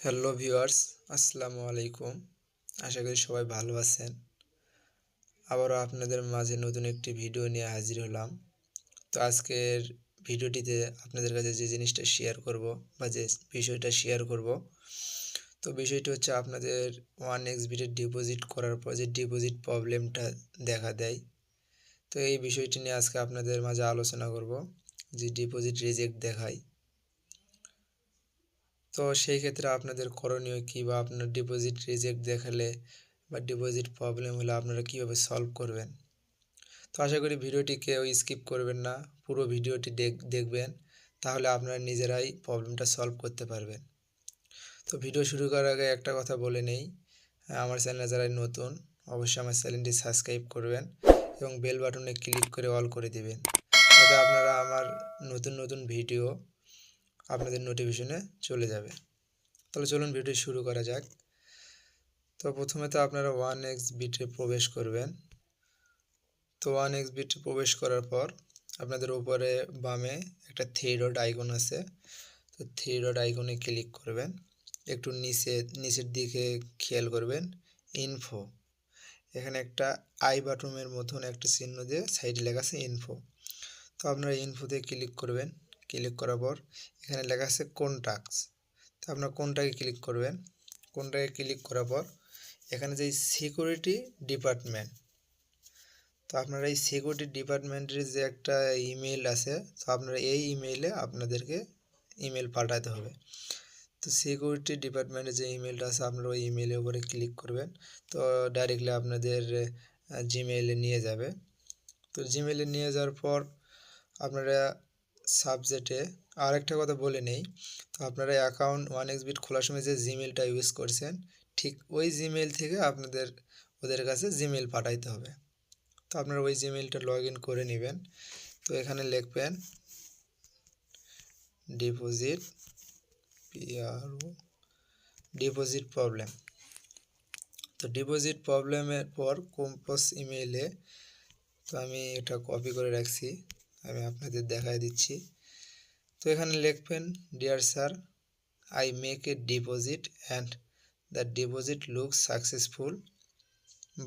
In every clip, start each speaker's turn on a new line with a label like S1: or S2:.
S1: Hello viewers, আসসালামু আলাইকুম। আশা করি সবাই ভালো আছেন। আবারও আপনাদের মাঝে নতুন একটি ভিডিও নিয়ে হাজির হলাম। তো আজকের ভিডিওটিতে আপনাদের কাছে যে জিনিসটা শেয়ার করব বা যে বিষয়টা শেয়ার করব, তো বিষয়টি হচ্ছে আপনাদের 1xBT ডিপোজিট করার পর যে ডিপোজিট প্রবলেমটা দেখা দেয়। তো এই বিষয়টি নিয়ে আজকে আপনাদের মাঝে আলোচনা করব যে ডিপোজিট রিজেক্ট দেখায়। তো সেই ক্ষেত্রে আপনাদের করণীয় কী বা আপনার ডিপোজিট রিজেক্ট দেখালে বা ডিপোজিট প্রবলেম হলে আপনারা কীভাবে সলভ করবেন। তো আশা করি ভিডিওটি কেউ স্কিপ করবেন না, পুরো ভিডিওটি দেখবেন, তাহলে আপনারা নিজেরাই প্রবলেমটা সলভ করতে পারবেন। তো ভিডিও শুরু করার আগে একটা কথা বলে নেই, আমার চ্যানেলে যারা নতুন অবশ্যই আমার চ্যানেলটি সাবস্ক্রাইব করবেন এবং বেল বাটনে ক্লিক করে অল করে দিবেন, যাতে আপনারা আমার নতুন নতুন ভিডিও আপনাদের নোটিফিকেশনে চলে যাবে। তাহলে চলুন ভিডিও শুরু করা যাক। তো প্রথমে তো আপনারা 1xBT প্রবেশ করবেন। তো 1xBT প্রবেশ করার পর আপনাদের উপরে বামে একটা থ্রি ডট আইকন আছে, তো থ্রি ডট আইকনে ক্লিক করবেন। একটু নিচের দিকে খেয়াল করবেন, ইনফো, এখানে একটা আই বাটনের মতন একটা চিহ্ন দিয়ে সাইডে লেখা আছে ইনফো। তো আপনারা ইনফোতে ক্লিক করবেন। ক্লিক করার পর এখানে লেখা আছে কন্টাক্টস, তো আপনারা কোনটাকে ক্লিক করবেন। কোনটাকে ক্লিক করার পর এখানে যে সিকিউরিটি ডিপার্টমেন্ট, তো আপনারা এই সিকিউরিটি ডিপার্টমেন্টের যে একটা ইমেল আছে, তো আপনারা এই ইমেইলে আপনাদেরকে ইমেল পাঠাতে হবে। তো সিকিউরিটি ডিপার্টমেন্টের যে ইমেলটা আছে আপনারা ওই ইমেলের উপরে ক্লিক করবেন। তো ডাইরেক্টলি আপনাদের জিমেইলে নিয়ে যাবে। তো জিমেইলে নিয়ে যাওয়ার পর আপনারা সাবজেক্টে আরেকটা কথা বলে নেই, তো আপনারা অ্যাকাউন্ট 1xBT খোলার সময় যে জিমেলটা ইউজ করছেন, ঠিক ওই জিমেল থেকে আপনাদের ওদের কাছে জিমেল পাঠাইতে হবে। তো আপনারা ওই জিমেলটা লগ ইন করে নেবেন। তো এখানে লিখবেন ডিপোজিট ডিপোজিট প্রবলেম। তো ডিপোজিট প্রবলেমের পর কম্পোজ ইমেইলে, তো আমি এটা কপি করে রাখছি, আমি আপনাদের দেখাই দিচ্ছি। তো এখানে লিখবেন dear sir, I make a deposit and the deposit looks successful,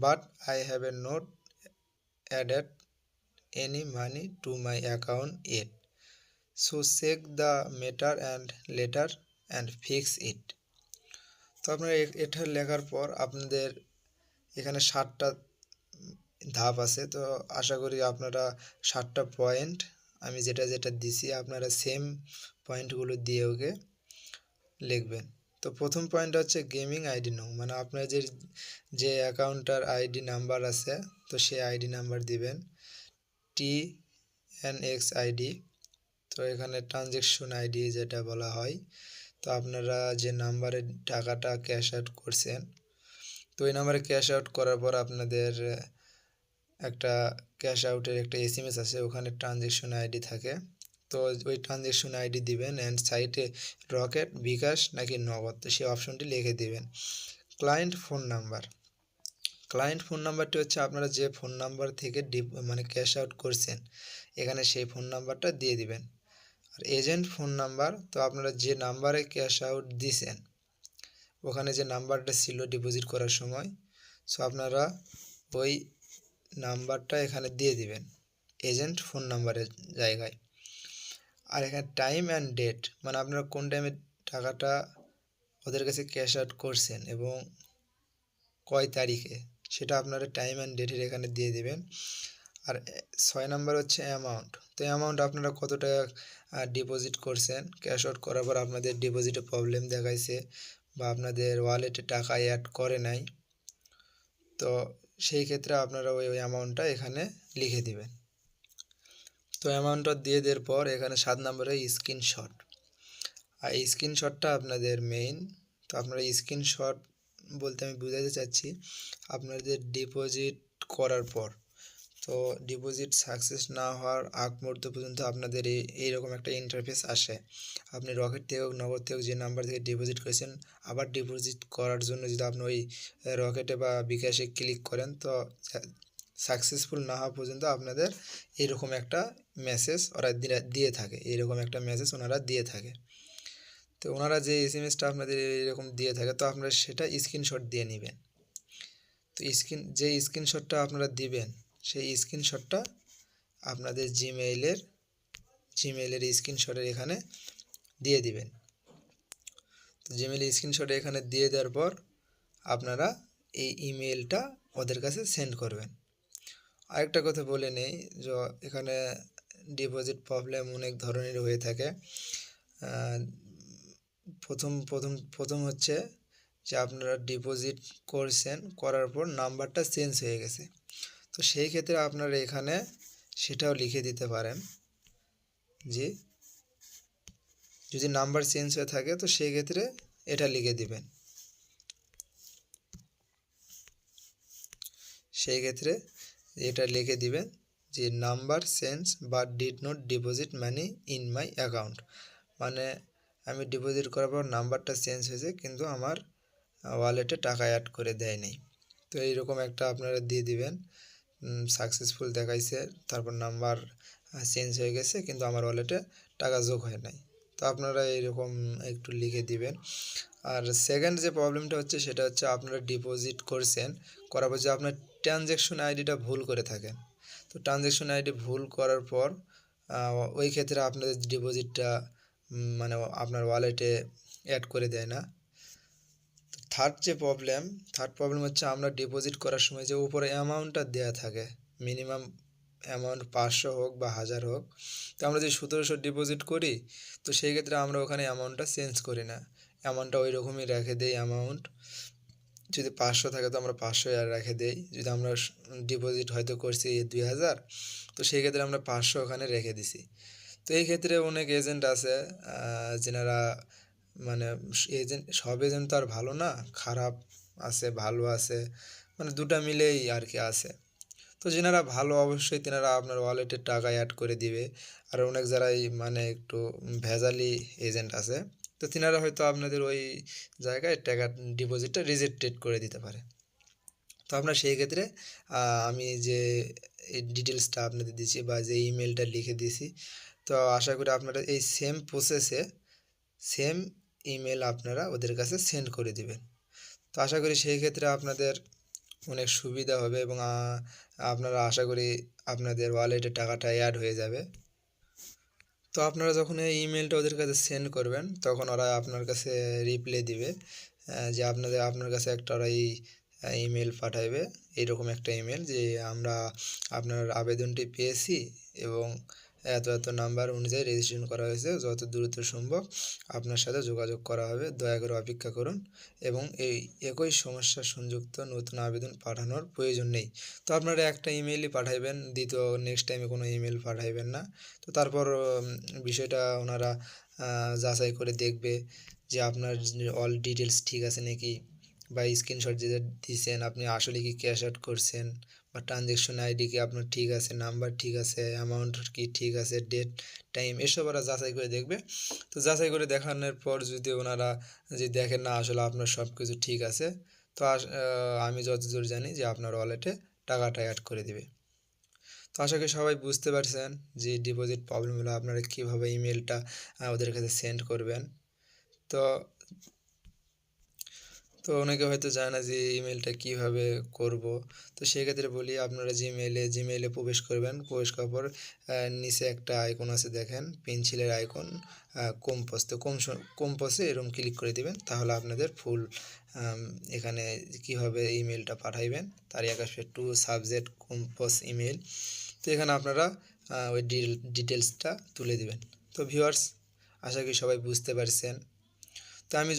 S1: but I have not added any money to my account yet. So check the matter and later and fix it. তো আপনারা এটা লেখার পর আপনাদের এখানে 7টা ধাপ আছে। তো আশা করি আপনারা 7টা পয়েন্ট আমি যেটা যেটা দিছি আপনারা সেম পয়েন্টগুলো দিয়ে ওকে লিখবেন। তো প্রথম পয়েন্ট হচ্ছে গেমিং আইডি নো, মানে আপনার যে অ্যাকাউন্টটার আইডি নাম্বার আছে, তো সেই আইডি নাম্বার দিবেন। TNX আইডি, তো এখানে ট্রানজ্যাকশন আইডি যেটা বলা হয়। তো আপনারা যে নাম্বারে টাকাটা ক্যাশ আউট করছেন, তো ওই নাম্বারে ক্যাশ আউট করার পর আপনাদের একটা ক্যাশ আউটের একটা SMS আছে, ওখানে ট্রানজ্যাকশন আইডি থাকে। তো ওই ট্রানজ্যাকশন আইডি দিবেন অ্যান্ড সাইটে রকেট, বিকাশ নাকি নগদ, তো সেই অপশনটি লিখে দিবেন। Client phone number, client phone নাম্বারটি হচ্ছে আপনারা যে ফোন নাম্বার থেকে মানে ক্যাশ আউট করছেন, এখানে সেই ফোন নাম্বারটা দিয়ে দিবেন। আর এজেন্ট ফোন নাম্বার, তো আপনারা যে নাম্বারে ক্যাশ আউট দিছেন ওখানে যে নাম্বারটা ছিল ডিপোজিট করার সময়, সো আপনারা ওই নাম্বারটা এখানে দিয়ে দিবেন এজেন্ট ফোন নাম্বারের জায়গায়। আর এখানে টাইম অ্যান্ড ডেট, মানে আপনারা কোন টাইমে টাকাটা ওদের কাছে ক্যাশ আউট করছেন এবং কয় তারিখে, সেটা আপনারা টাইম অ্যান্ড ডেটের এখানে দিয়ে দিবেন। আর 6 নাম্বার হচ্ছে অ্যামাউন্ট, তো অ্যামাউন্ট আপনারা কত টাকা ডিপোজিট করছেন, ক্যাশ আউট করার পর আপনাদের ডিপোজিটে প্রবলেম দেখাইছে বা আপনাদের ওয়ালেটে টাকা অ্যাড করে নাই, তো সেই ক্ষেত্রে আপনারা ওই অ্যামাউন্টটা এখানে লিখে দিবেন। তো অ্যামাউন্টটা দিয়ে দেওয়ার পর এখানে 7 নম্বরে স্ক্রিনশট, আর এই স্ক্রিনশটটা আপনাদের মেইন। তো আপনারা স্ক্রিনশট বলতে আমি বোঝাতে চাচ্ছি আপনাদের ডিপোজিট করার পর, তো ডিপোজিট সাকসেস না হওয়ার আগ মুহূর্ত পর্যন্ত আপনাদের এইরকম একটা ইন্টারফেস আসে। আপনি রকেট থেকে হোক নগদ থেকে যে নাম্বার থেকে ডিপোজিট করেছেন, আবার ডিপোজিট করার জন্য যদি আপনি ওই রকেটে বা বিকাশে ক্লিক করেন, তো সাকসেসফুল না হওয়া পর্যন্ত আপনাদের এরকম একটা মেসেজ ওরা দিয়ে থাকে, এরকম একটা মেসেজ ওনারা দিয়ে থাকে। তো ওনারা যে এসএমএসটা আপনাদের এরকম দিয়ে থাকে, তো আপনারা সেটা স্ক্রিনশট দিয়ে নেবেন। তো যে স্ক্রিনশটটা আপনারা দিবেন, সেই স্ক্রিনশটটা আপনাদের জিমেইলের স্ক্রিনশটের এখানে দিয়ে দিবেন। তো জিমেইলের স্ক্রিনশট এখানে দিয়ে দেওয়ার পর আপনারা এই ইমেলটা ওদের কাছে সেন্ড করবেন। আরেকটা কথা বলে নেই, যে এখানে ডিপোজিট প্রবলেম অনেক ধরনের হয়ে থাকে। প্রথম হচ্ছে যে আপনারা ডিপোজিট করছেন, করার পর নাম্বারটা চেঞ্জ হয়ে গেছে। তো সেই ক্ষেত্রে আপনারা এখানে সেটাও লিখে দিতে পারেন যে যদি নাম্বার চেঞ্জ হয়ে থাকে, তো সেই ক্ষেত্রে এটা লিখে দিবেন। সেই ক্ষেত্রে এটা লিখে দিবেন যে number change but did not deposit money in my account, মানে আমি ডিপোজিট করার পর নাম্বারটা চেঞ্জ হয়েছে কিন্তু আমার ওয়ালেটে টাকা অ্যাড করে দেয়নি। তো এইরকম একটা আপনারা দিয়ে দিবেন, সাকসেসফুল দেখাইছে, তারপর নাম্বার চেঞ্জ হয়ে গেছে কিন্তু আমার ওয়ালেটে টাকা যোগ হয় নাই। তো আপনারা এইরকম একটু লিখে দিবেন। আর সেকেন্ড যে প্রবলেমটা হচ্ছে সেটা হচ্ছে আপনারা ডিপোজিট করছেন, করার পর যে আপনার ট্রানজ্যাকশন আইডিটা ভুল করে থাকেন। তো ট্রানজ্যাকশন আইডি ভুল করার পর ওই ক্ষেত্রে আপনাদের ডিপোজিটটা মানে আপনার ওয়ালেটে অ্যাড করে দেয় না। থার্ড প্রবলেম হচ্ছে আমরা ডিপোজিট করার সময় যে উপরে অ্যামাউন্টটা দেওয়া থাকে, মিনিমাম অ্যামাউন্ট 500 হোক বা 1000 হোক, তো আমরা যদি 1700 ডিপোজিট করি, তো সেই ক্ষেত্রে আমরা ওখানে অ্যামাউন্টটা চেঞ্জ করি না, অ্যামাউন্টটা ওই রকমই রেখে দেই। অ্যামাউন্ট যদি 500 থাকে তো আমরা 500 আর রেখে দেই। যদি আমরা ডিপোজিট হয়তো করছি 2000, তো সেই ক্ষেত্রে আমরা 500 ওখানে রেখে দিছি। তো এই ক্ষেত্রে অনেক এজেন্ট আছে যেনারা মানে সব এজেন্ট তো আর ভালো না, খারাপ আছে ভালো আছে, মানে দুটা মিলেই আর কি আছে। তো যেনারা ভালো অবশ্যই তেনারা আপনার ওয়ালেটে টাকা অ্যাড করে দিবে। আর অনেক যারাই মানে একটু ভেজালি এজেন্ট আছে, তো তেনারা হয়তো আপনাদের ওই জায়গায় টাকা ডিপোজিটটা রিজেক্টেড করে দিতে পারে। তো আপনার সেই ক্ষেত্রে আমি যে ডিটেলসটা আপনাদের দিয়েছি বা যে ইমেলটা লিখে দিয়েছি, তো আশা করি আপনারা এই সেম প্রসেসে সেম ইমেল আপনারা ওদের কাছে সেন্ড করে দিবেন। তো আশা করি সেই ক্ষেত্রে আপনাদের অনেক সুবিধা হবে এবং আপনারা আশা করি আপনাদের ওয়ালেটে টাকাটা অ্যাড হয়ে যাবে। তো আপনারা যখন এই ইমেলটা ওদের কাছে সেন্ড করবেন, তখন ওরা আপনার কাছে রিপ্লাই দিবে যে আপনার কাছে একটা ওরা এই ইমেল পাঠাইবে, এইরকম একটা ইমেল যে আমরা আপনার আবেদনটি পেয়েছি এবং এত নাম্বার অনুযায়ী রেজিস্ট্রেশন করা হয়েছে, যত দ্রুত সম্ভব আপনার সাথে যোগাযোগ করা হবে, দয়া করে অপেক্ষা করুন এবং এই একই সমস্যা সংযুক্ত নতুন আবেদন পাঠানোর প্রয়োজন নেই। তো আপনারা একটা ইমেলই পাঠাইবেন, দ্বিতীয় নেক্সট টাইমে কোনো ইমেল পাঠাইবেন না। তো তারপর বিষয়টা ওনারা যাচাই করে দেখবে যে আপনার অল ডিটেলস ঠিক আছে নাকি, বা স্ক্রিনশট যেটা দিয়েছেন আপনি আসলে কি ক্যাশ আউট করছেন, বা ট্রানজ্যাকশন আইডি কি আপনার ঠিক আছে, নাম্বার ঠিক আছে, অ্যামাউন্ট কি ঠিক আছে, ডেট টাইম এসব ওরা যাচাই করে দেখবে। তো যাচাই করে দেখানোর পর যদি ওনারা যদি দেখেন না আসলে আপনার সব কিছু ঠিক আছে, তো আমি যতদূর জানি যে আপনার ওয়ালেটে টাকাটা অ্যাড করে দিবে। তো আশা করি সবাই বুঝতে পারছেন যে ডিপোজিট প্রবলেম হলে আপনারা কীভাবে ইমেলটা ওদের কাছে সেন্ড করবেন। তো তো অনেকে হয়তো জানে না যে ইমেলটা কীভাবে করব। তো সেক্ষেত্রে বলি আপনারা জিমেইলে প্রবেশ করবেন, প্রবেশ করার পর নিচে একটা আইকন আছে দেখেন, পেন্সিলের আইকন, কম্পাস, তো কম্পাসে এরকম ক্লিক করে দিবেন, তাহলে আপনাদের ফুল এখানে কীভাবে ইমেলটা পাঠাইবেন তার একাশে টু সাবজেক্ট কম্পাস ইমেল, তো এখানে আপনারা ওই ডিটেলসটা তুলে দিবেন। তো ভিউয়ার্স, আশা করি সবাই বুঝতে পারছেন। তো আমি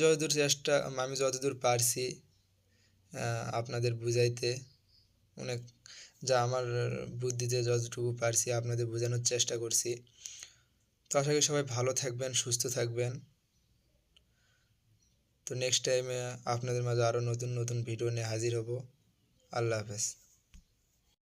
S1: যতদূর পারছি আপনাদের বুঝাইতে, অনেক যা আমার বুদ্ধিতে যতটুকু পারছি আপনাদের বোঝানোর চেষ্টা করছি। তো আশা করি সবাই ভালো থাকবেন, সুস্থ থাকবেন। তো নেক্সট টাইমে আপনাদের মাঝে আরও নতুন ভিডিও নিয়ে হাজির হব। আল্লাহ হাফেজ।